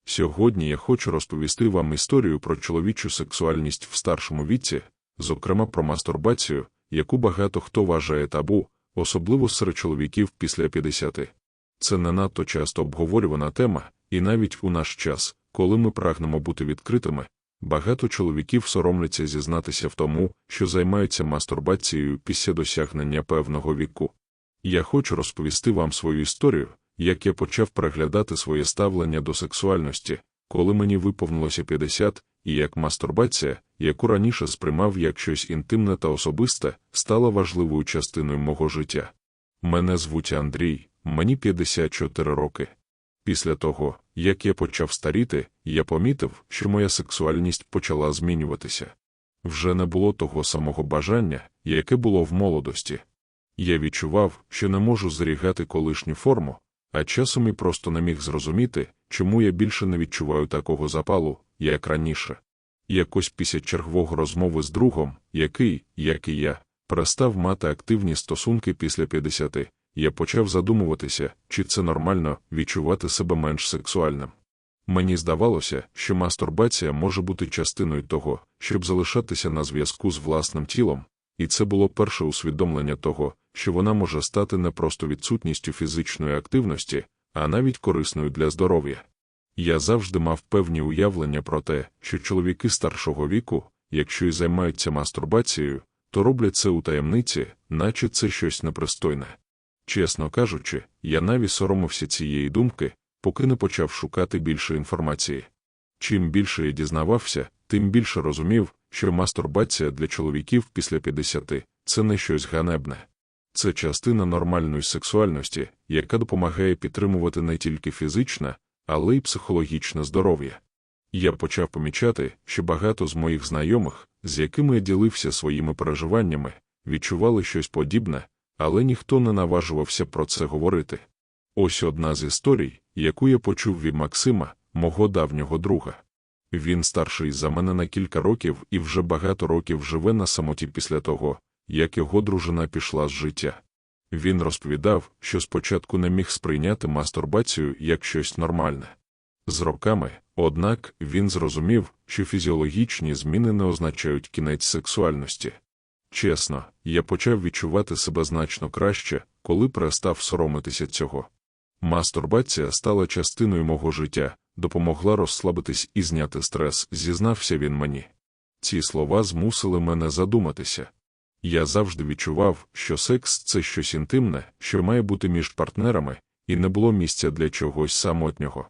Сьогодні я хочу розповісти вам історію про чоловічу сексуальність в старшому віці, зокрема про мастурбацію, яку багато хто вважає табу, особливо серед чоловіків після 50. Це не надто часто обговорювана тема, і навіть у наш час, коли ми прагнемо бути відкритими, багато чоловіків соромляться зізнатися в тому, що займаються мастурбацією після досягнення певного віку. Я хочу розповісти вам свою історію, як я почав переглядати своє ставлення до сексуальності, коли мені виповнилося 50, і як мастурбація, яку раніше сприймав як щось інтимне та особисте, стала важливою частиною мого життя. Мене звуть Андрій, мені 54 роки. Після того, як я почав старіти, я помітив, що моя сексуальність почала змінюватися. Вже не було того самого бажання, яке було в молодості. Я відчував, що не можу зберігати колишню форму, а часом і просто не міг зрозуміти, чому я більше не відчуваю такого запалу, як раніше. Якось після чергової розмови з другом, який, як і я, перестав мати активні стосунки після 50, я почав задумуватися, чи це нормально відчувати себе менш сексуальним. Мені здавалося, що мастурбація може бути частиною того, щоб залишатися на зв'язку з власним тілом, і це було перше усвідомлення того, що вона може стати не просто відсутністю фізичної активності, а навіть корисною для здоров'я. Я завжди мав певні уявлення про те, що чоловіки старшого віку, якщо й займаються мастурбацією, то роблять це у таємниці, наче це щось непристойне. Чесно кажучи, я навіть соромився цієї думки, поки не почав шукати більше інформації. Чим більше я дізнавався, тим більше розумів, що мастурбація для чоловіків після 50 – це не щось ганебне. Це частина нормальної сексуальності, яка допомагає підтримувати не тільки фізичне, але й психологічне здоров'я. Я почав помічати, що багато з моїх знайомих, з якими я ділився своїми переживаннями, відчували щось подібне, але ніхто не наважувався про це говорити. Ось одна з історій, яку я почув від Максима, мого давнього друга. Він старший за мене на кілька років і вже багато років живе на самоті після того, як його дружина пішла з життя. Він розповідав, що спочатку не міг сприйняти мастурбацію як щось нормальне. З роками, однак, він зрозумів, що фізіологічні зміни не означають кінець сексуальності. Чесно, я почав відчувати себе значно краще, коли перестав соромитися цього. Мастурбація стала частиною мого життя, допомогла розслабитись і зняти стрес, зізнався він мені. Ці слова змусили мене задуматися. Я завжди відчував, що секс – це щось інтимне, що має бути між партнерами, і не було місця для чогось самотнього.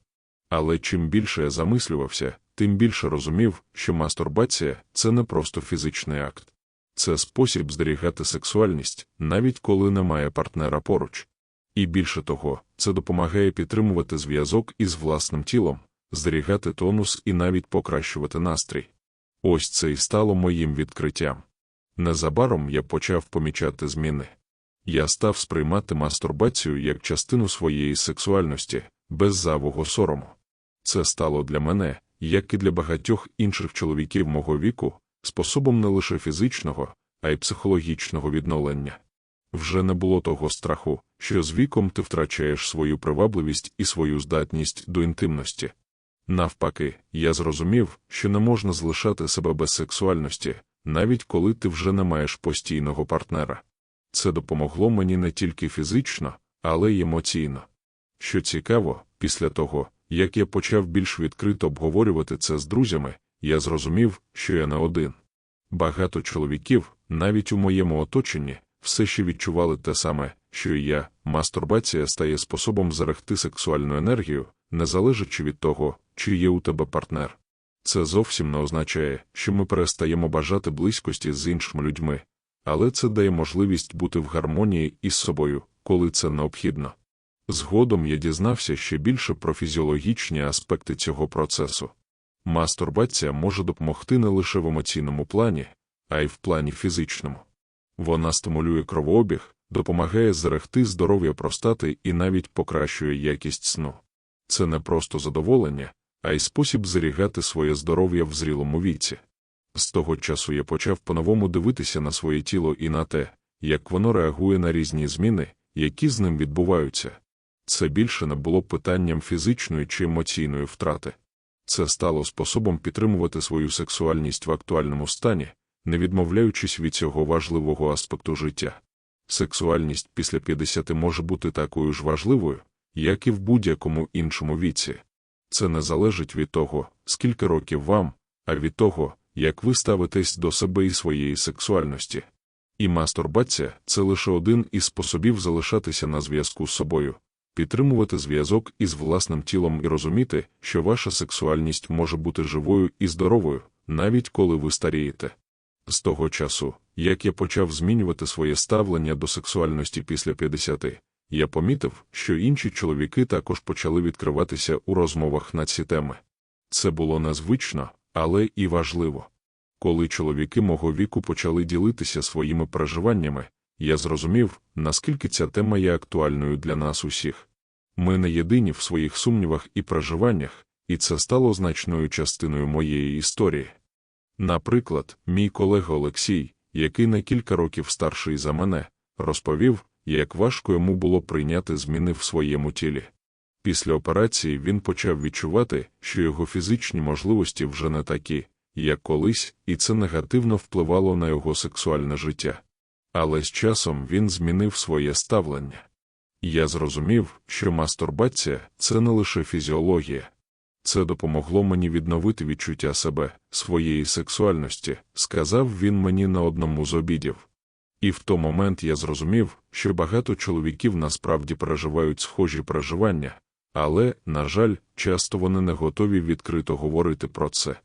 Але чим більше я замислювався, тим більше розумів, що мастурбація – це не просто фізичний акт. Це спосіб зберігати сексуальність, навіть коли немає партнера поруч. І більше того, це допомагає підтримувати зв'язок із власним тілом, зберігати тонус і навіть покращувати настрій. Ось це і стало моїм відкриттям. Незабаром я почав помічати зміни. Я став сприймати мастурбацію як частину своєї сексуальності, без зайвого сорому. Це стало для мене, як і для багатьох інших чоловіків мого віку, способом не лише фізичного, а й психологічного відновлення. Вже не було того страху, що з віком ти втрачаєш свою привабливість і свою здатність до інтимності. Навпаки, я зрозумів, що не можна залишати себе без сексуальності, навіть коли ти вже не маєш постійного партнера. Це допомогло мені не тільки фізично, але й емоційно. Що цікаво, після того, як я почав більш відкрито обговорювати це з друзями, я зрозумів, що я не один. Багато чоловіків, навіть у моєму оточенні, все ще відчували те саме, що і я. Мастурбація стає способом зберегти сексуальну енергію, не залежачи від того, чи є у тебе партнер. Це зовсім не означає, що ми перестаємо бажати близькості з іншими людьми, але це дає можливість бути в гармонії із собою, коли це необхідно. Згодом я дізнався ще більше про фізіологічні аспекти цього процесу. Мастурбація може допомогти не лише в емоційному плані, а й в плані фізичному. Вона стимулює кровообіг, допомагає зберегти здоров'я простати і навіть покращує якість сну. Це не просто задоволення, а й спосіб зберігати своє здоров'я в зрілому віці. З того часу я почав по-новому дивитися на своє тіло і на те, як воно реагує на різні зміни, які з ним відбуваються. Це більше не було питанням фізичної чи емоційної втрати. Це стало способом підтримувати свою сексуальність в актуальному стані, не відмовляючись від цього важливого аспекту життя. Сексуальність після 50 може бути такою ж важливою, як і в будь-якому іншому віці. Це не залежить від того, скільки років вам, а від того, як ви ставитесь до себе і своєї сексуальності. І мастурбація – це лише один із способів залишатися на зв'язку з собою, підтримувати зв'язок із власним тілом і розуміти, що ваша сексуальність може бути живою і здоровою, навіть коли ви старієте. З того часу, як я почав змінювати своє ставлення до сексуальності після 50, я помітив, що інші чоловіки також почали відкриватися у розмовах на ці теми. Це було незвично, але і важливо. Коли чоловіки мого віку почали ділитися своїми переживаннями, я зрозумів, наскільки ця тема є актуальною для нас усіх. Ми не єдині в своїх сумнівах і переживаннях, і це стало значною частиною моєї історії. Наприклад, мій колега Олексій, який на кілька років старший за мене, розповів, як важко йому було прийняти зміни в своєму тілі. Після операції він почав відчувати, що його фізичні можливості вже не такі, як колись, і це негативно впливало на його сексуальне життя. Але з часом він змінив своє ставлення. Я зрозумів, що мастурбація – це не лише фізіологія. Це допомогло мені відновити відчуття себе, своєї сексуальності, сказав він мені на одному з обідів. І в той момент я зрозумів, що багато чоловіків насправді переживають схожі переживання, але, на жаль, часто вони не готові відкрито говорити про це.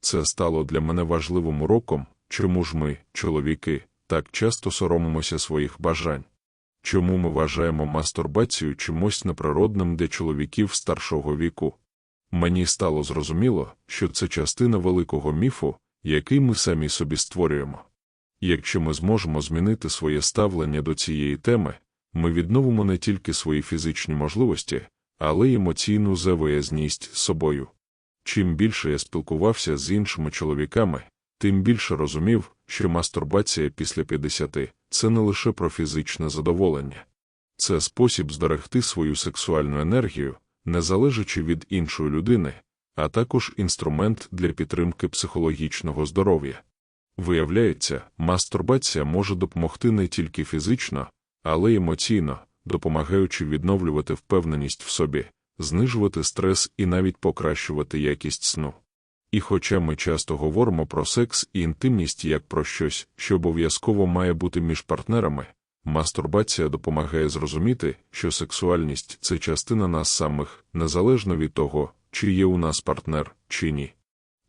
Це стало для мене важливим уроком, чому ж ми, чоловіки, так часто соромимося своїх бажань. Чому ми вважаємо мастурбацію чимось неприродним для чоловіків старшого віку. Мені стало зрозуміло, що це частина великого міфу, який ми самі собі створюємо. Якщо ми зможемо змінити своє ставлення до цієї теми, ми відновимо не тільки свої фізичні можливості, але й емоційну завиязність з собою. Чим більше я спілкувався з іншими чоловіками, тим більше розумів, що мастурбація після 50 – це не лише про фізичне задоволення. Це спосіб зберегти свою сексуальну енергію, не залежачи від іншої людини, а також інструмент для підтримки психологічного здоров'я. Виявляється, мастурбація може допомогти не тільки фізично, але й емоційно, допомагаючи відновлювати впевненість в собі, знижувати стрес і навіть покращувати якість сну. І хоча ми часто говоримо про секс і інтимність як про щось, що обов'язково має бути між партнерами, мастурбація допомагає зрозуміти, що сексуальність – це частина нас самих, незалежно від того, чи є у нас партнер, чи ні.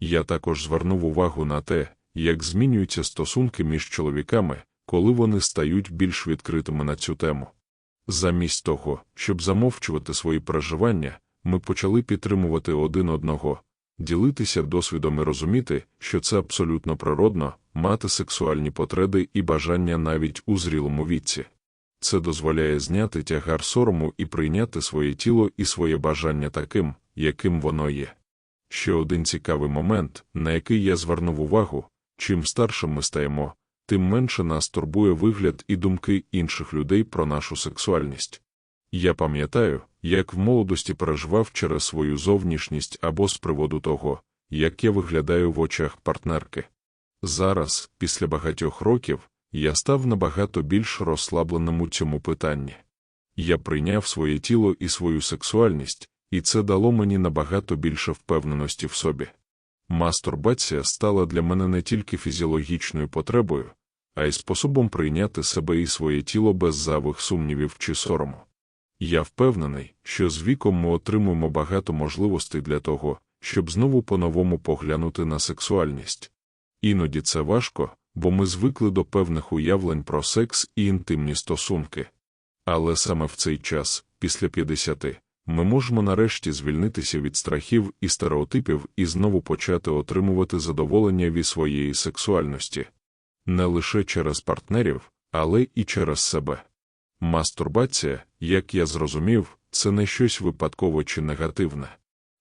Я також звернув увагу на те, як змінюються стосунки між чоловіками, коли вони стають більш відкритими на цю тему. Замість того, щоб замовчувати свої переживання, ми почали підтримувати один одного, ділитися досвідом і розуміти, що це абсолютно природно – мати сексуальні потреби і бажання навіть у зрілому віці. Це дозволяє зняти тягар сорому і прийняти своє тіло і своє бажання таким, яким воно є. Ще один цікавий момент, на який я звернув увагу – чим старшим ми стаємо, тим менше нас турбує вигляд і думки інших людей про нашу сексуальність. Я пам'ятаю, як в молодості переживав через свою зовнішність або з приводу того, як я виглядаю в очах партнерки. Зараз, після багатьох років, я став набагато більш розслабленим у цьому питанні. Я прийняв своє тіло і свою сексуальність, і це дало мені набагато більше впевненості в собі. Мастурбація стала для мене не тільки фізіологічною потребою, а й способом прийняти себе і своє тіло без зайвих сумнівів чи сорому. Я впевнений, що з віком ми отримуємо багато можливостей для того, щоб знову по-новому поглянути на сексуальність. Іноді це важко, бо ми звикли до певних уявлень про секс і інтимні стосунки. Але саме в цей час, після 50, ми можемо нарешті звільнитися від страхів і стереотипів і знову почати отримувати задоволення від своєї сексуальності. Не лише через партнерів, але і через себе. Мастурбація, як я зрозумів, це не щось випадкове чи негативне.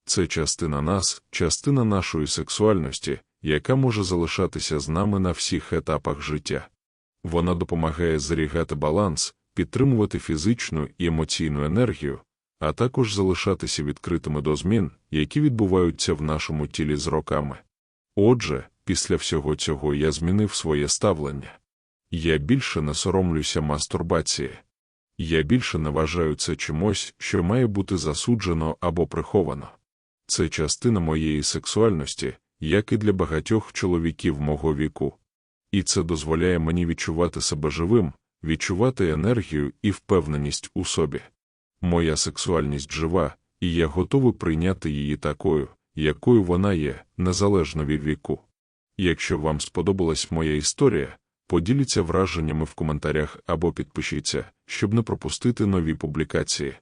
Це частина нас, частина нашої сексуальності, яка може залишатися з нами на всіх етапах життя. Вона допомагає зберігати баланс, підтримувати фізичну і емоційну енергію, а також залишатися відкритими до змін, які відбуваються в нашому тілі з роками. Отже, після всього цього я змінив своє ставлення. Я більше не соромлюся мастурбації. Я більше не вважаю це чимось, що має бути засуджено або приховано. Це частина моєї сексуальності, як і для багатьох чоловіків мого віку. І це дозволяє мені відчувати себе живим, відчувати енергію і впевненість у собі. Моя сексуальність жива, і я готовий прийняти її такою, якою вона є, незалежно від віку. Якщо вам сподобалась моя історія, поділіться враженнями в коментарях або підпишіться, щоб не пропустити нові публікації.